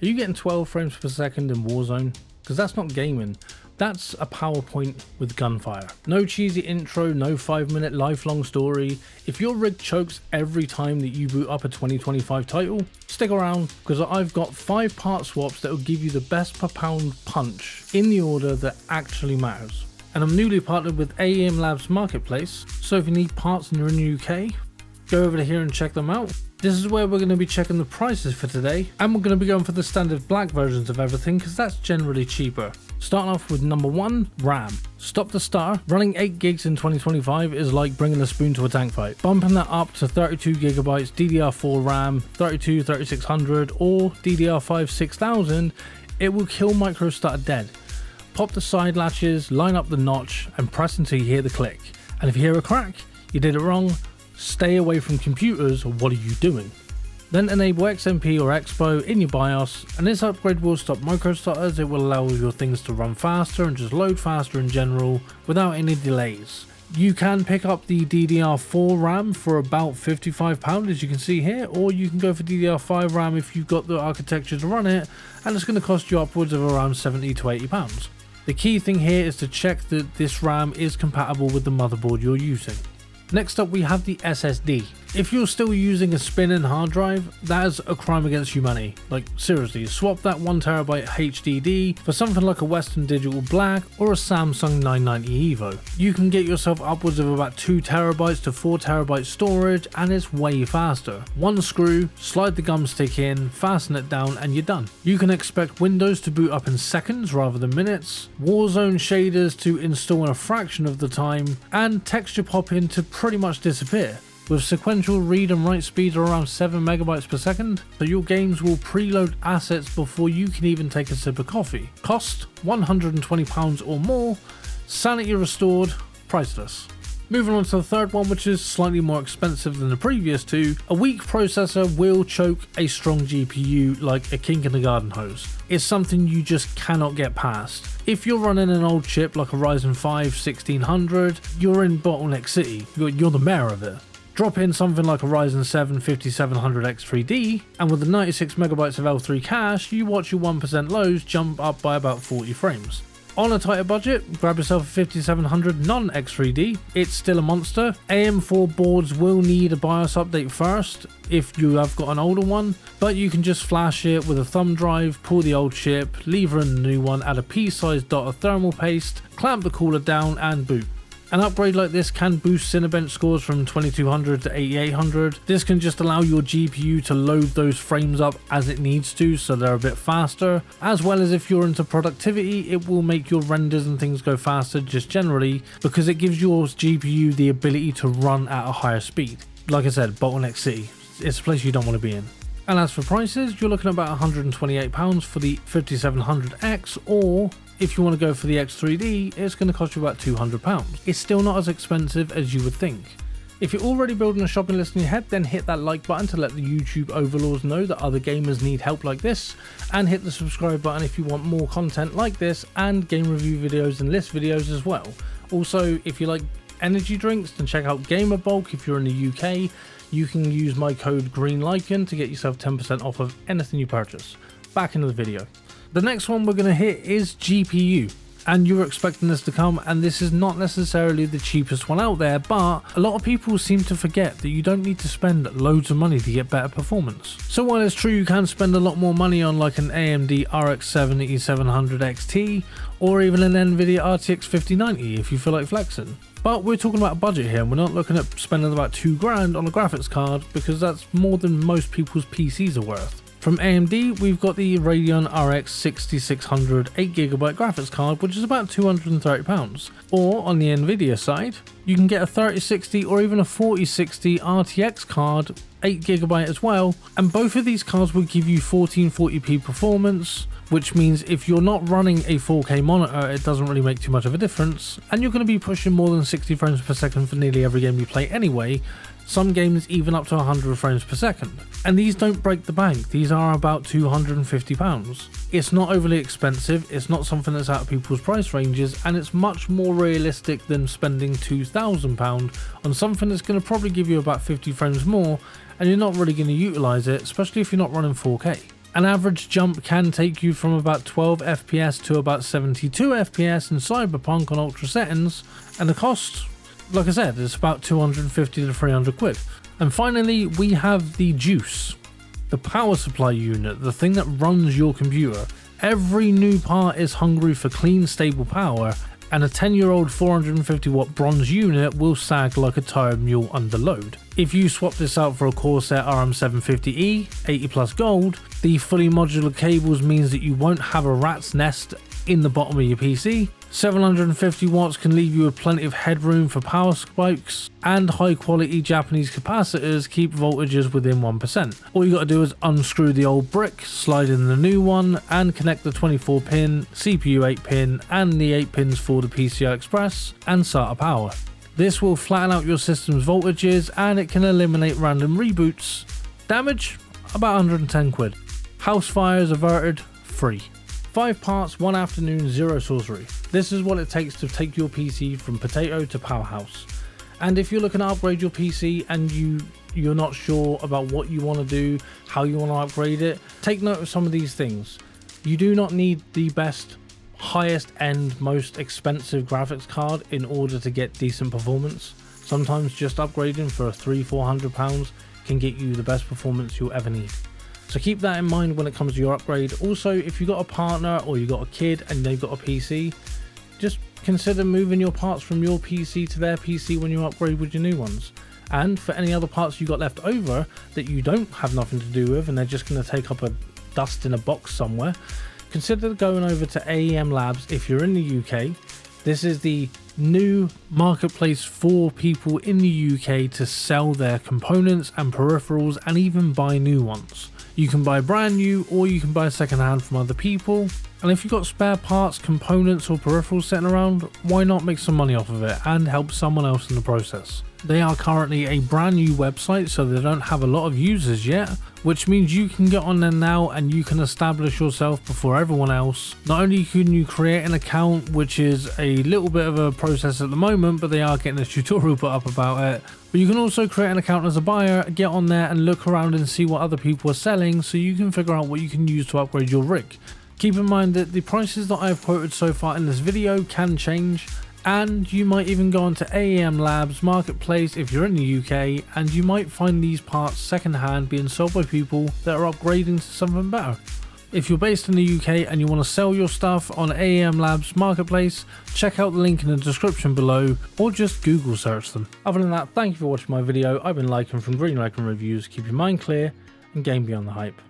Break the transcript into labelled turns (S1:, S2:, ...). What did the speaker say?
S1: Are you getting 12 frames per second in Warzone? Because that's not gaming. That's a PowerPoint with gunfire. No cheesy intro, no 5-minute lifelong story. If your rig chokes every time that you boot up a 2025 title, stick around because I've got 5 part swaps that will give you the best per pound punch in the order that actually matters. And I'm newly partnered with AEM Labs Marketplace, so if you need parts and you're in the UK, go over to here and check them out. This is where we're going to be checking the prices for today, and we're going to be going for the standard black versions of everything because that's generally cheaper. Starting off with number 1, RAM. Stop the star. Running 8 gigs in 2025 is like bringing a spoon to a tank fight. Bumping that up to 32 gigabytes DDR4 RAM, 32 3600 or DDR5 6000, it will kill MicroStarter dead. Pop the side latches, line up the notch and press until you hear the click. And if you hear a crack, you did it wrong. Stay away from computers, what are you doing? Then enable XMP or Expo in your BIOS, and this upgrade will stop microstarters. It will allow your things to run faster and just load faster in general without any delays. You can pick up the DDR4 RAM for about £55 as you can see here, or you can go for DDR5 RAM if you've got the architecture to run it, and it's going to cost you upwards of around £70 to £80. The key thing here is to check that this RAM is compatible with the motherboard you're using. Next up we have the SSD. If you're still using a spinning hard drive, that is a crime against humanity. Like seriously, swap that 1TB HDD for something like a Western Digital Black or a Samsung 990 EVO. You can get yourself upwards of about 2TB to 4TB storage and it's way faster. One screw, slide the gum stick in, fasten it down and you're done. You can expect Windows to boot up in seconds rather than minutes, Warzone shaders to install in a fraction of the time, and texture popping to pretty much disappear. With sequential read and write speeds around 7 megabytes per second, so your games will preload assets before you can even take a sip of coffee. Cost £120 or more, sanity restored, priceless. Moving on to the third one, which is slightly more expensive than the previous two. A weak processor will choke a strong GPU like a kink in the garden hose. It's something you just cannot get past. If you're running an old chip like a Ryzen 5 1600, you're in bottleneck city, you're the mayor of it. Drop in something like a Ryzen 7 5700X3D, and with the 96 megabytes of L3 cache, you watch your 1% lows jump up by about 40 frames. On a tighter budget, grab yourself a 5700 non-X3D, it's still a monster. AM4 boards will need a BIOS update first if you have got an older one, but you can just flash it with a thumb drive, pull the old chip, lever in the new one, add a pea-sized dot of thermal paste, clamp the cooler down and boot. An upgrade like this can boost Cinebench scores from 2200 to 8800. This can just allow your GPU to load those frames up as it needs to so they're a bit faster, as well as if you're into productivity, it will make your renders and things go faster just generally because it gives your GPU the ability to run at a higher speed. Like I said, bottleneck city, it's a place you don't want to be in. And as for prices, you're looking at about £128 for the 5700X, or if you want to go for the X3D, it's going to cost you about £200. It's still not as expensive as you would think. If you're already building a shopping list in your head, then hit that like button to let the YouTube overlords know that other gamers need help like this, and hit the subscribe button if you want more content like this and game review videos and list videos as well. Also, if you like energy drinks, then check out Gamer Bulk. If you're in the UK, you can use my code GreenLycan to get yourself 10% off of anything you purchase. Back into the video. The next one we're going to hit is GPU, and you were expecting this to come, and this is not necessarily the cheapest one out there, but a lot of people seem to forget that you don't need to spend loads of money to get better performance. So while it's true you can spend a lot more money on like an AMD RX 7700 XT or even an Nvidia RTX 5090 if you feel like flexing. But we're talking about a budget here, and we're not looking at spending about £2 on a graphics card because that's more than most people's PCs are worth. From AMD, we've got the Radeon RX 6600 8GB graphics card, which is about £230. Or on the Nvidia side, you can get a 3060 or even a 4060 RTX card, 8GB as well, and both of these cards will give you 1440p performance, which means if you're not running a 4K monitor, it doesn't really make too much of a difference, and you're going to be pushing more than 60 frames per second for nearly every game you play anyway, some games even up to 100 frames per second. And these don't break the bank, these are about £250. It's not overly expensive, it's not something that's out of people's price ranges, and it's much more realistic than spending £2,000 on something that's going to probably give you about 50 frames more, and you're not really going to utilise it, especially if you're not running 4K. An average jump can take you from about 12 FPS to about 72 FPS in Cyberpunk on ultra settings, and the cost, like I said, is about 250 to 300 quid. And finally, we have the juice, the power supply unit, the thing that runs your computer. Every new part is hungry for clean, stable power, and a 10-year-old 450 watt bronze unit will sag like a tired mule under load. If you swap this out for a Corsair RM750E 80 plus gold, the fully modular cables means that you won't have a rat's nest in the bottom of your PC. 750 watts can leave you with plenty of headroom for power spikes, and high quality Japanese capacitors keep voltages within 1%. All you got to do is unscrew the old brick, slide in the new one, and connect the 24 pin, CPU 8 pin, and the 8 pins for the PCI Express and SATA power. This will flatten out your system's voltages, and it can eliminate random reboots. Damage? About 110 quid. House fires averted, free. 5 parts, 1 afternoon, 0 sorcery. This is what it takes to take your PC from potato to powerhouse. And if you're looking to upgrade your PC and you're not sure about what you want to do, how you want to upgrade it, take note of some of these things. You do not need the best, highest end, most expensive graphics card in order to get decent performance. Sometimes just upgrading for £300–400 can get you the best performance you'll ever need. So keep that in mind when it comes to your upgrade. Also, if you've got a partner or you've got a kid and they've got a PC, just consider moving your parts from your PC to their PC when you upgrade with your new ones. And for any other parts you got left over that you don't have nothing to do with and they're just going to take up a dust in a box somewhere, consider going over to AEM Labs if you're in the UK. This is the new marketplace for people in the UK to sell their components and peripherals and even buy new ones. You can buy brand new or you can buy second hand from other people. And if you've got spare parts, components or peripherals sitting around, why not make some money off of it and help someone else in the process? They are currently a brand new website, so they don't have a lot of users yet, which means you can get on there now and you can establish yourself before everyone else. Not only can you create an account, which is a little bit of a process at the moment, but they are getting a tutorial put up about it. But you can also create an account as a buyer, get on there and look around and see what other people are selling so you can figure out what you can use to upgrade your rig. Keep in mind that the prices that I've quoted so far in this video can change, and you might even go onto AEM Labs Marketplace if you're in the UK, and you might find these parts secondhand being sold by people that are upgrading to something better. If you're based in the UK and you want to sell your stuff on AEM Labs Marketplace, check out the link in the description below or just Google search them. Other than that, thank you for watching my video. I've been Lycan from Green Lycan Reviews. Keep your mind clear and game beyond the hype.